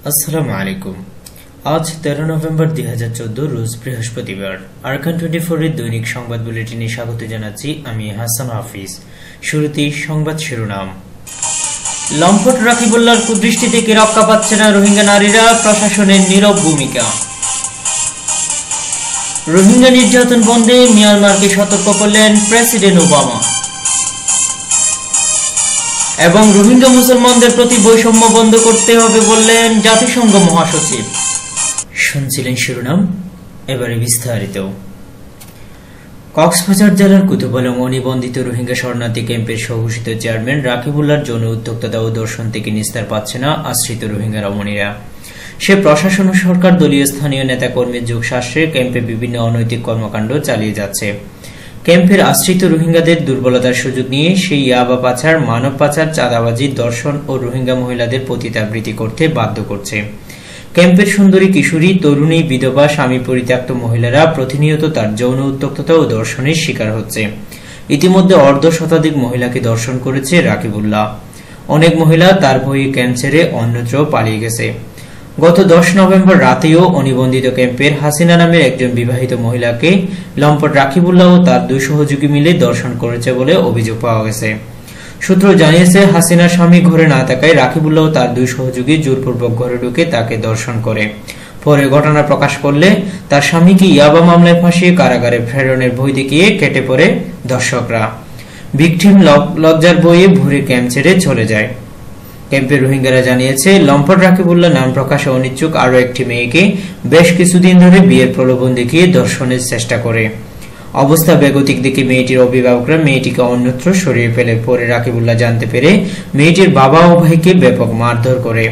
আসসালামু আলাইকুম। আজ 13 নভেম্বর 2014 রোজ বৃহস্পতিবার। আরকান 24 এর দৈনিক সংবাদ বুলেটিনে স্বাগত জানাচ্ছি আমি হাসান হাফিজ। শুরুতেই সংবাদ শিরোনাম। লম্পট রাকিবুল্লাহর কুদৃষ্টিতে কি রক্ষা পাচ্ছে না রোহিঙ্গা নারীরা, প্রশাসনের নীরব ভূমিকা। রোহিঙ্গা নির্যাতন বন্ধে মিয়ানমারকে সতর্ক করলেন প্রেসিডেন্ট ওবামা। এবং রোহিঙ্গা মুসলমানদের প্রতি বৈষম্য বন্ধ করতে হবে বললেন জাতিসংঘ মহাসচিব। শুনছিলেন শিরোনাম, এবারে বিস্তারিত। কক্সবাজার জেলার কুতুবলং অনিবন্ধিত রোহিঙ্গা শরণার্থী ক্যাম্পের স্বঘোষিত চেয়ারম্যান রাকিবুল্লাহর যৌন উদ্যোক্তা ও দর্শন থেকে নিস্তার পাচ্ছে না আশ্রিত রোহিঙ্গা রমণীরা। সে প্রশাসন ও সরকার দলীয় স্থানীয় নেতাকর্মীর যোগসাশ্রয়ে ক্যাম্পে বিভিন্ন অনৈতিক কর্মকাণ্ড চালিয়ে যাচ্ছে। ক্যাম্পের আশ্রিত রোহিঙ্গাদের দুর্বলতার সুযোগ নিয়ে সেই ইয়াবা পাচার, মানব পাচার, চাঁদাবাজি, দর্শন ও রোহিঙ্গা মহিলাদের পতিতাবৃত্তি করতে বাধ্য করছে। ক্যাম্পের সুন্দরী কিশোরী, তরুণী, বিধবা, স্বামী পরিত্যক্ত মহিলারা প্রতিনিয়ত তার যৌন উদ্যোক্তা ও দর্শনের শিকার হচ্ছে। ইতিমধ্যে অর্ধ শতাধিক মহিলাকে দর্শন করেছে রাকিবুল্লাহ। অনেক মহিলা তার ভয়ে ক্যাম্প ছেড়ে অন্যত্র পালিয়ে গেছে। গত 10 নভেম্বর রাতেও অনিবন্ধিত ক্যাম্পের হাসিনা নামের একজন বিবাহিত মহিলাকে লম্পট রাকিবুল্লাহ ও তার 2 সহযোগী মিলে দর্শন করেছে বলে অভিযোগ পাওয়া গেছে। সূত্র জানিয়েছে, হাসিনার স্বামী ঘরে না থাকায় রাকিবুল্লাহ ও তার 2 সহযোগী জোরপূর্বক ঘরে ঢুকে তাকে দর্শন করে। পরে ঘটনা প্রকাশ করলে তার স্বামীকে ইয়াবা মামলায় ফাঁসিয়ে কারাগারে প্রেরণের ভয় দেখিয়ে কেটে পড়ে দর্শকরা। ভিকটিম লজ্জার বইয়ে ভরে ক্যাম্প ছেড়ে চলে যায়। ক্যাম্পের রোহিঙ্গারা জানিয়েছে, লম্পট রাকিবুল্লাহ নাম প্রকাশে অনিচ্ছুক আরো একটি মেয়েকে বেশ কিছুদিন ধরে বিয়ের প্রলোভন দেখিয়ে দর্শনের চেষ্টা করে। অবস্থা বেগতিক দেখে মেয়েটির অভিভাবকরা মেয়েটিকে অন্যত্র সরিয়ে ফেলে। পরে রাকিবুল্লাহ জানতে পেরে মেয়েটির বাবা ও ভাইকে ব্যাপক মারধর করে।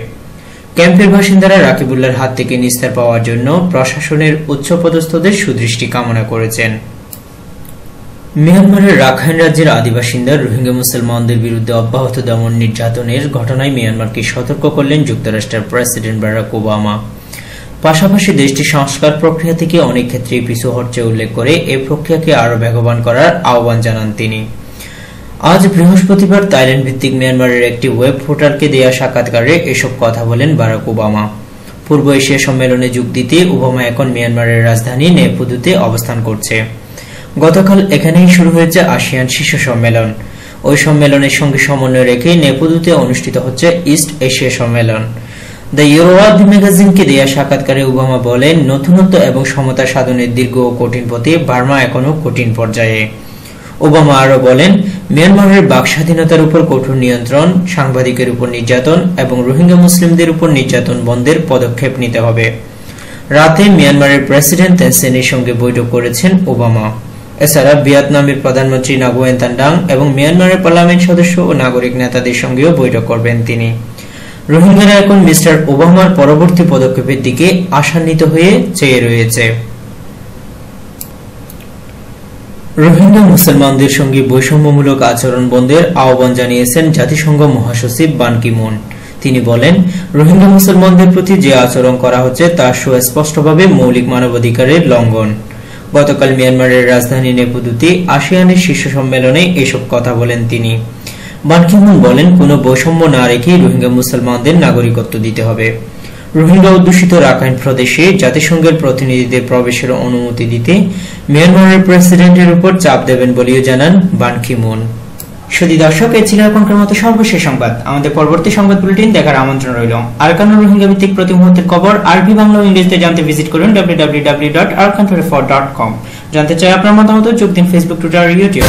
ক্যাম্পের বাসিন্দারা রাকিবুল্লাহর হাত থেকে নিস্তার পাওয়ার জন্য প্রশাসনের উচ্চপদস্থদের সুদৃষ্টি কামনা করেছেন। মিয়ানমারের রাখাইন রাজ্যের আদিবাসীরা রোহিঙ্গা মুসলমানদের বিরুদ্ধে অব্যাহত দমন নির্যাতনের ঘটনায় মিয়ানমারকে সতর্ক করলেন যুক্তরাষ্ট্রের প্রেসিডেন্ট বারাক ওবামা। পাশাপাশি দেশটি সংস্কার প্রক্রিয়া থেকে অনেক ক্ষেত্রেই পিছু হটছে উল্লেখ করে এই প্রক্রিয়াকে আরো বেগবান করার আহ্বান জানান তিনি। আজ বৃহস্পতিবার থাইল্যান্ড ভিত্তিক মিয়ানমারের একটি ওয়েব পোর্টালকে দেয়া সাক্ষাৎকারে এসব কথা বলেন বারাক ওবামা। পূর্ব এশিয়া সম্মেলনে যোগ দিতে ওবামা এখন মিয়ানমারের রাজধানী নেপথুতে অবস্থান করছে। গতকাল এখানেই শুরু হয়েছে আসিয়ান শীর্ষ সম্মেলন। ওই সম্মেলনের সঙ্গে সমন্বয় রেখে নেপথুতে অনুষ্ঠিত হচ্ছে ইস্ট এশিয়া সম্মেলন। দ্য ইউরোওয়ার্ল্ড ম্যাগাজিনকে দেয়া সাক্ষাৎকারে ওবামা বলেন, নতুনত্ব এবং সমতা সাধনের দীর্ঘ ও কঠিন পথে বার্মা এখনো কঠিন পর্যায়ে। ওবামা আরো বলেন, মিয়ানমারের বাক স্বাধীনতার উপর কঠোর নিয়ন্ত্রণ, সাংবাদিকের উপর নির্যাতন এবং রোহিঙ্গা মুসলিমদের উপর নির্যাতন বন্ধের পদক্ষেপ নিতে হবে। রাতে মিয়ানমারের প্রেসিডেন্ট তেন সেনের সঙ্গে বৈঠক করেছেন ওবামা। এছাড়া ভিয়েতনামের প্রধানমন্ত্রী নাগুয়েন তান্ডাং এবং মিয়ানমারের পার্লামেন্ট সদস্য ও নাগরিক নেতাদের সঙ্গেও বৈঠক করবেন তিনি। রোহিঙ্গারা এখন মিস্টার ওবামার পরবর্তী পদক্ষেপের দিকে আশান্বিত হয়ে চেয়ে রয়েছে। রোহিঙ্গা মুসলমানদের সঙ্গে বৈষম্যমূলক আচরণ বন্ধের আহ্বান জানিয়েছেন জাতিসংঘ মহাসচিব বান কি মুন। তিনি বলেন, রোহিঙ্গা মুসলমানদের প্রতি যে আচরণ করা হচ্ছে তা সুস্পষ্টভাবে মৌলিক মানবাধিকারের লঙ্ঘন। গতকাল মিয়ানমারের রাজধানী নেপথুতে আসিয়ানের শীর্ষ সম্মেলনে এসব কথা বলেন তিনি। বান কি মুন বলেন, কোনো বৈষম্য না রেখে রোহিঙ্গা মুসলমানদের নাগরিকত্ব দিতে হবে। রোহিঙ্গা অধ্যুষিত রাখাইন প্রদেশে জাতিসংঘের প্রতিনিধিদের প্রবেশের অনুমতি দিতে মিয়ানমারের প্রেসিডেন্টের উপর চাপ দেবেন বলেও জানান বান কি মুন। শুধু দর্শক, এ ছিল এখনকার মতো সর্বশেষ সংবাদ। আমাদের পরবর্তী সংবাদ বুলেটিন দেখার আমন্ত্রণ রইল। আরকান রোহিঙ্গা ভিত্তিক প্রতি মুহূর্তের খবর আরবি, বাংলা ও ইংরেজিতে জানতে ভিজিট করুন www.arkan24.com। জানতে চাই আপনার মতামত, যোগ দিন ফেসবুক, টুইটার, ইউটিউব।